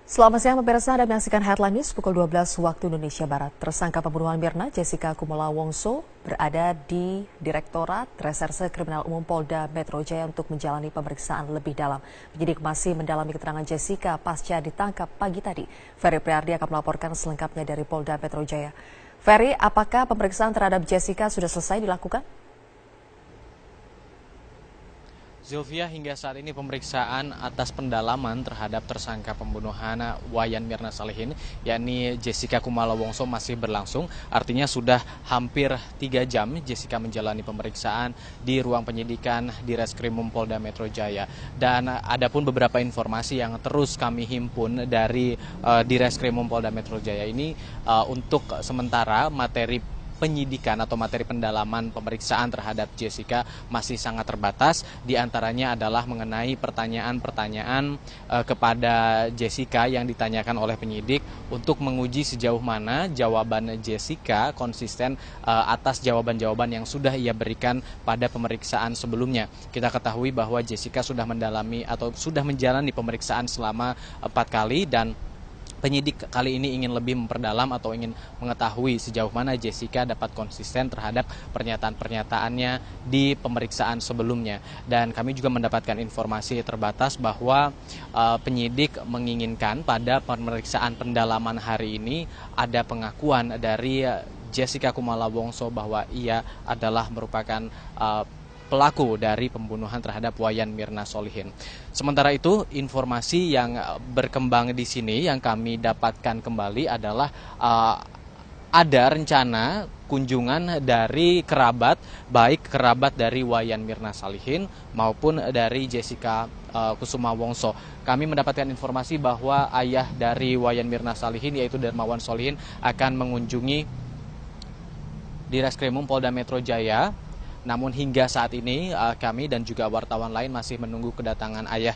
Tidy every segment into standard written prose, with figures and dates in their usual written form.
Selamat siang pemirsa, Anda menyaksikan Headline News pukul 12 waktu Indonesia Barat. Tersangka pembunuhan Mirna Jessica Kumala Wongso berada di Direktorat Reserse Kriminal Umum Polda Metro Jaya untuk menjalani pemeriksaan lebih dalam. Penyidik masih mendalami keterangan Jessica pasca ditangkap pagi tadi. Ferry Priardi akan melaporkan selengkapnya dari Polda Metro Jaya. Ferry, apakah pemeriksaan terhadap Jessica sudah selesai dilakukan? Zilvia, hingga saat ini pemeriksaan atas pendalaman terhadap tersangka pembunuhan Wayan Mirna Salihin, yakni Jessica Kumala Wongso masih berlangsung. Artinya sudah hampir 3 jam Jessica menjalani pemeriksaan di ruang penyidikan di Reskrimum Polda Metro Jaya. Dan ada pun beberapa informasi yang terus kami himpun dari di Reskrimum Polda Metro Jaya ini untuk sementara materi penyidikan atau materi pendalaman pemeriksaan terhadap Jessica masih sangat terbatas. Di antaranya adalah mengenai pertanyaan-pertanyaan kepada Jessica yang ditanyakan oleh penyidik untuk menguji sejauh mana jawaban Jessica konsisten atas jawaban-jawaban yang sudah ia berikan pada pemeriksaan sebelumnya. Kita ketahui bahwa Jessica sudah mendalami atau sudah menjalani pemeriksaan selama 4 kali dan penyidik kali ini ingin lebih memperdalam atau ingin mengetahui sejauh mana Jessica dapat konsisten terhadap pernyataan-pernyataannya di pemeriksaan sebelumnya. Dan kami juga mendapatkan informasi terbatas bahwa penyidik menginginkan pada pemeriksaan pendalaman hari ini ada pengakuan dari Jessica Kumala Wongso bahwa ia adalah merupakan pelaku dari pembunuhan terhadap Wayan Mirna Solihin. Sementara itu, informasi yang berkembang di sini yang kami dapatkan kembali adalah ada rencana kunjungan dari kerabat, baik kerabat dari Wayan Mirna Salihin maupun dari Jessica Kusuma Wongso. Kami mendapatkan informasi bahwa ayah dari Wayan Mirna Salihin, yaitu Darmawan Solihin, akan mengunjungi di Reskrimum Polda Metro Jaya. Namun hingga saat ini kami dan juga wartawan lain masih menunggu kedatangan ayah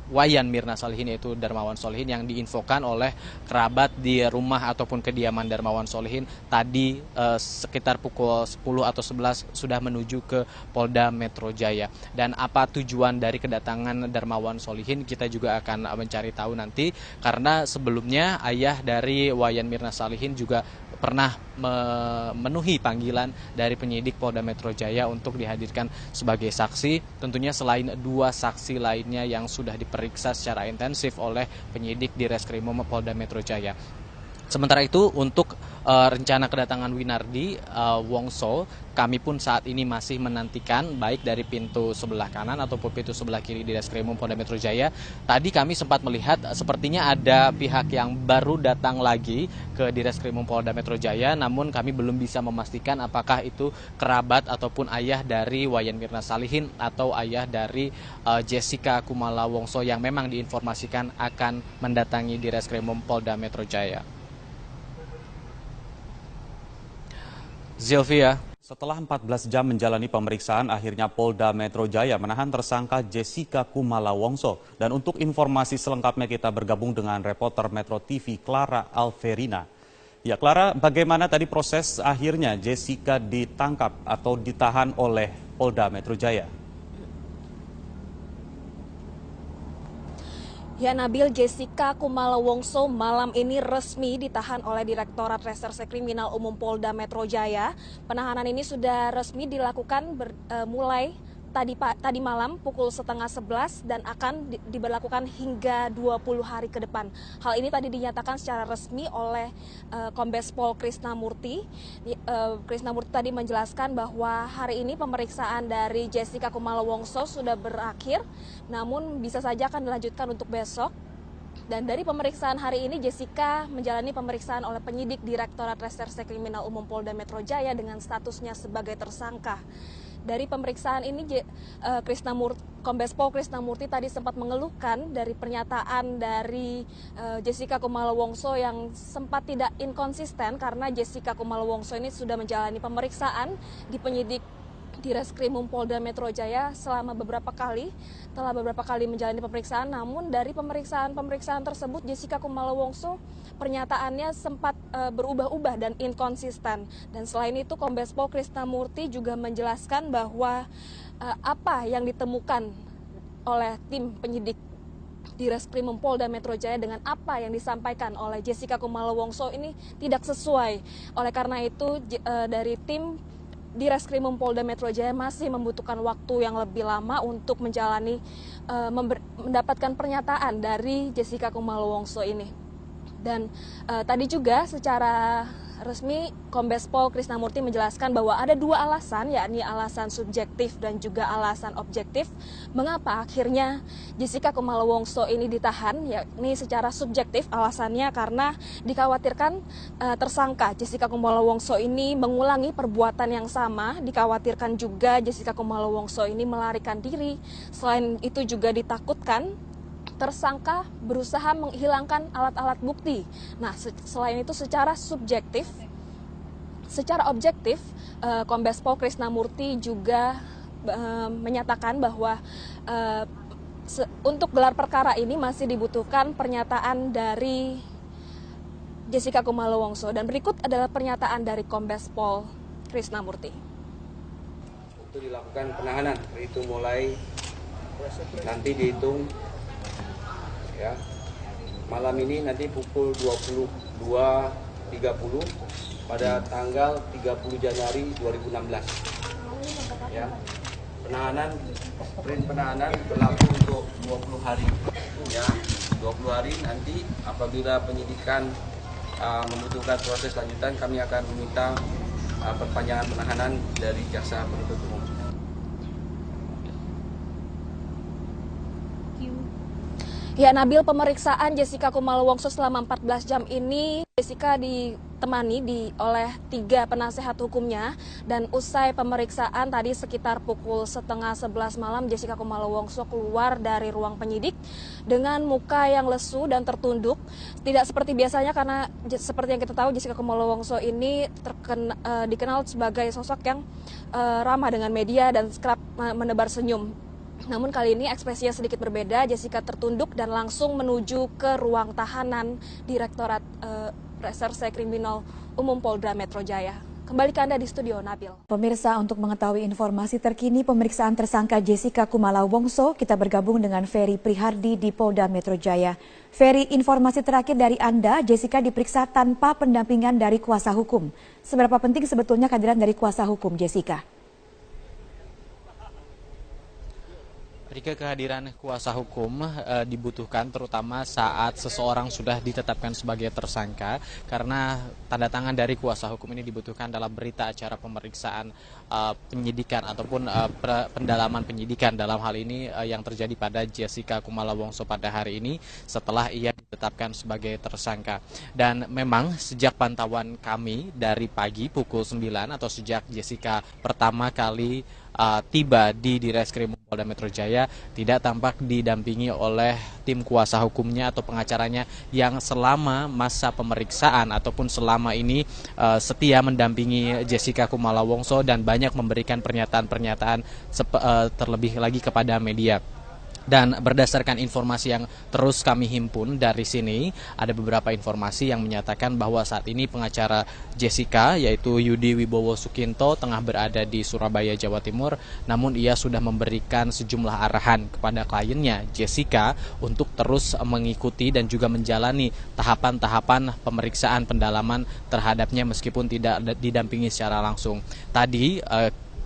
Wayan Mirna Salihin, yaitu Darmawan Solihin, yang diinfokan oleh kerabat di rumah ataupun kediaman Darmawan Solihin tadi sekitar pukul 10 atau 11 sudah menuju ke Polda Metro Jaya. Dan apa tujuan dari kedatangan Darmawan Solihin kita juga akan mencari tahu nanti, karena sebelumnya ayah dari Wayan Mirna Salihin juga pernah memenuhi panggilan dari penyidik Polda Metro Jaya untuk dihadirkan sebagai saksi. Tentunya selain 2 saksi lainnya yang sudah diperiksa secara intensif oleh penyidik di Reskrimum Polda Metro Jaya. Sementara itu untuk rencana kedatangan Winardi Wongso, kami pun saat ini masih menantikan baik dari pintu sebelah kanan ataupun pintu sebelah kiri di Reskrimum Polda Metro Jaya. Tadi kami sempat melihat sepertinya ada pihak yang baru datang lagi ke Reskrimum Polda Metro Jaya, namun kami belum bisa memastikan apakah itu kerabat ataupun ayah dari Wayan Mirna Salihin atau ayah dari Jessica Kumala Wongso yang memang diinformasikan akan mendatangi di Reskrimum Polda Metro Jaya. Zilvia. Setelah 14 jam menjalani pemeriksaan, akhirnya Polda Metro Jaya menahan tersangka Jessica Kumala Wongso. Dan untuk informasi selengkapnya kita bergabung dengan reporter Metro TV Clara Alverina. Ya Clara, bagaimana tadi proses akhirnya Jessica ditangkap atau ditahan oleh Polda Metro Jaya? Ya Nabil, Jessica Kumala Wongso malam ini resmi ditahan oleh Direktorat Reserse Kriminal Umum Polda Metro Jaya. Penahanan ini sudah resmi dilakukan mulai tadi malam pukul 10:30 dan akan diberlakukan hingga 20 hari ke depan. Hal ini tadi dinyatakan secara resmi oleh Kombes Pol Krisnamurti. Krisnamurti tadi menjelaskan bahwa hari ini pemeriksaan dari Jessica Kumala Wongso sudah berakhir, namun bisa saja akan dilanjutkan untuk besok. Dan dari pemeriksaan hari ini, Jessica menjalani pemeriksaan oleh penyidik Direktorat Reserse Kriminal Umum Polda Metro Jaya dengan statusnya sebagai tersangka. Dari pemeriksaan ini, Kombes Pol Krisnamurti tadi sempat mengeluhkan dari pernyataan dari Jessica Kumala Wongso yang sempat tidak inkonsisten, karena Jessica Kumala Wongso ini sudah menjalani pemeriksaan di penyidik di Reskrimum Polda Metro Jaya telah beberapa kali menjalani pemeriksaan. Namun dari pemeriksaan tersebut, Jessica Kumala Wongso pernyataannya sempat berubah-ubah dan inkonsisten. Dan selain itu, Kombes Pol Krisnamurti juga menjelaskan bahwa apa yang ditemukan oleh tim penyidik di Reskrimum Polda Metro Jaya dengan apa yang disampaikan oleh Jessica Kumala Wongso ini tidak sesuai. Oleh karena itu dari tim di Reskrimum Polda Metro Jaya masih membutuhkan waktu yang lebih lama untuk menjalani mendapatkan pernyataan dari Jessica Kumala Wongso ini. Dan tadi juga secara resmi Kombes Pol Krisnamurti menjelaskan bahwa ada dua alasan, yakni alasan subjektif dan juga alasan objektif mengapa akhirnya Jessica Kumala Wongso ini ditahan, yakni secara subjektif alasannya karena dikhawatirkan tersangka Jessica Kumala Wongso ini mengulangi perbuatan yang sama, dikhawatirkan juga Jessica Kumala Wongso ini melarikan diri. Selain itu juga ditakutkan tersangka berusaha menghilangkan alat-alat bukti. Nah, selain itu secara subjektif, secara objektif, Kombes Pol Krisnamurti juga menyatakan bahwa untuk gelar perkara ini masih dibutuhkan pernyataan dari Jessica Kumala Wongso. Dan berikut adalah pernyataan dari Kombes Pol Krisnamurti. Untuk dilakukan penahanan, itu mulai nanti dihitung ya, malam ini nanti pukul 22.30 pada tanggal 30 Januari 2016 ya. Perintah penahanan berlaku untuk 20 hari ya. 20 hari nanti apabila penyidikan membutuhkan proses lanjutan, kami akan meminta perpanjangan penahanan dari jaksa penuntut umum. Ya, Nabil, pemeriksaan Jessica Kumala Wongso selama 14 jam ini, Jessica ditemani oleh 3 penasehat hukumnya, dan usai pemeriksaan tadi sekitar pukul 10:30 malam, Jessica Kumala Wongso keluar dari ruang penyidik dengan muka yang lesu dan tertunduk. Tidak seperti biasanya karena seperti yang kita tahu Jessica Kumala Wongso ini dikenal sebagai sosok yang ramah dengan media dan kerap menebar senyum. Namun kali ini ekspresinya sedikit berbeda. Jessica tertunduk dan langsung menuju ke ruang tahanan Direktorat Reserse Kriminal Umum Polda Metro Jaya. Kembali ke Anda di studio, Nabil. Pemirsa, untuk mengetahui informasi terkini pemeriksaan tersangka Jessica Kumala Wongso, kita bergabung dengan Ferry Prihardi di Polda Metro Jaya. Ferry, informasi terakhir dari Anda, Jessica diperiksa tanpa pendampingan dari kuasa hukum. Seberapa penting sebetulnya kehadiran dari kuasa hukum Jessica? Jika kehadiran kuasa hukum dibutuhkan terutama saat seseorang sudah ditetapkan sebagai tersangka, karena tanda tangan dari kuasa hukum ini dibutuhkan dalam berita acara pemeriksaan penyidikan ataupun pendalaman penyidikan dalam hal ini yang terjadi pada Jessica Kumala Wongso pada hari ini setelah ia ditetapkan sebagai tersangka. Dan memang sejak pantauan kami dari pagi pukul 9 atau sejak Jessica pertama kali tiba di Direskrim Polda Metro Jaya tidak tampak didampingi oleh tim kuasa hukumnya atau pengacaranya yang selama masa pemeriksaan ataupun selama ini setia mendampingi Jessica Kumala Wongso dan banyak memberikan pernyataan-pernyataan terlebih lagi kepada media. Dan berdasarkan informasi yang terus kami himpun dari sini, ada beberapa informasi yang menyatakan bahwa saat ini pengacara Jessica, yaitu Yudi Wibowo Sukinto, tengah berada di Surabaya, Jawa Timur. Namun ia sudah memberikan sejumlah arahan kepada kliennya, Jessica, untuk terus mengikuti dan juga menjalani tahapan-tahapan pemeriksaan pendalaman terhadapnya meskipun tidak didampingi secara langsung. Tadi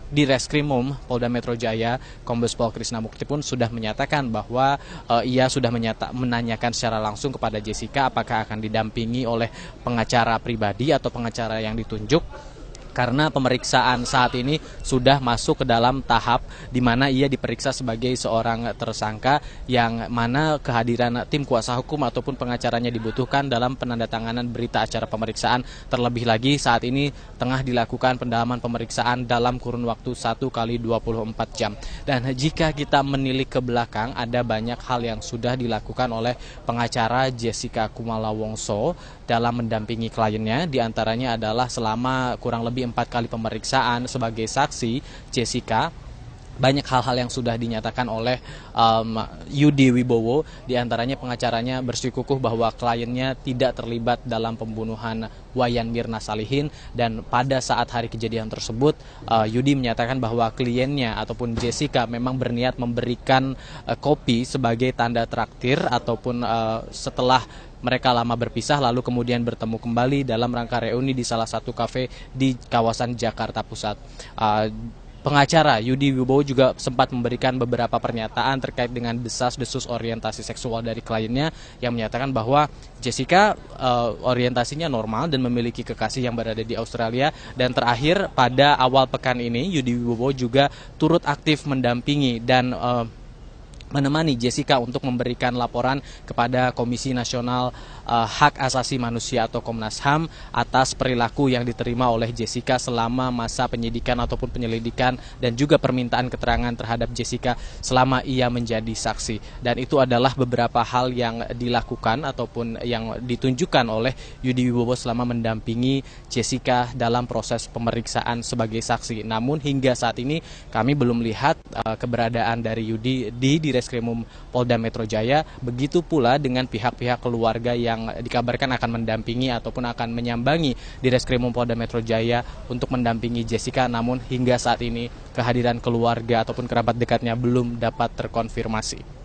di Reskrimum Polda Metro Jaya, Kombes Pol Krisnamurti pun sudah menyatakan bahwa ia sudah menanyakan secara langsung kepada Jessica apakah akan didampingi oleh pengacara pribadi atau pengacara yang ditunjuk. Karena pemeriksaan saat ini sudah masuk ke dalam tahap di mana ia diperiksa sebagai seorang tersangka, yang mana kehadiran tim kuasa hukum ataupun pengacaranya dibutuhkan dalam penandatanganan berita acara pemeriksaan. Terlebih lagi saat ini tengah dilakukan pendalaman pemeriksaan dalam kurun waktu 1 kali 24 jam. Dan jika kita menilik ke belakang, ada banyak hal yang sudah dilakukan oleh pengacara Jessica Kumala Wongso dalam mendampingi kliennya. Di antaranya adalah selama kurang lebih 4 kali pemeriksaan sebagai saksi, Jessica banyak hal-hal yang sudah dinyatakan oleh Yudi Wibowo, diantaranya pengacaranya bersikukuh bahwa kliennya tidak terlibat dalam pembunuhan Wayan Mirna Salihin, dan pada saat hari kejadian tersebut Yudi menyatakan bahwa kliennya ataupun Jessica memang berniat memberikan kopi sebagai tanda traktir ataupun setelah mereka lama berpisah lalu kemudian bertemu kembali dalam rangka reuni di salah satu kafe di kawasan Jakarta Pusat. Pengacara Yudi Wibowo juga sempat memberikan beberapa pernyataan terkait dengan desas-desus orientasi seksual dari kliennya, yang menyatakan bahwa Jessica orientasinya normal dan memiliki kekasih yang berada di Australia. Dan terakhir pada awal pekan ini Yudi Wibowo juga turut aktif mendampingi dan menemani Jessica untuk memberikan laporan kepada Komisi Nasional Hak Asasi Manusia atau Komnas HAM atas perilaku yang diterima oleh Jessica selama masa penyidikan ataupun penyelidikan, dan juga permintaan keterangan terhadap Jessica selama ia menjadi saksi. Dan itu adalah beberapa hal yang dilakukan ataupun yang ditunjukkan oleh Yudi Wibowo selama mendampingi Jessica dalam proses pemeriksaan sebagai saksi. Namun hingga saat ini kami belum lihat keberadaan dari Yudi di Direskrimum Polda Metro Jaya, begitu pula dengan pihak-pihak keluarga yang dikabarkan akan mendampingi ataupun akan menyambangi Direskrimum Polda Metro Jaya untuk mendampingi Jessica. Namun hingga saat ini kehadiran keluarga ataupun kerabat dekatnya belum dapat terkonfirmasi.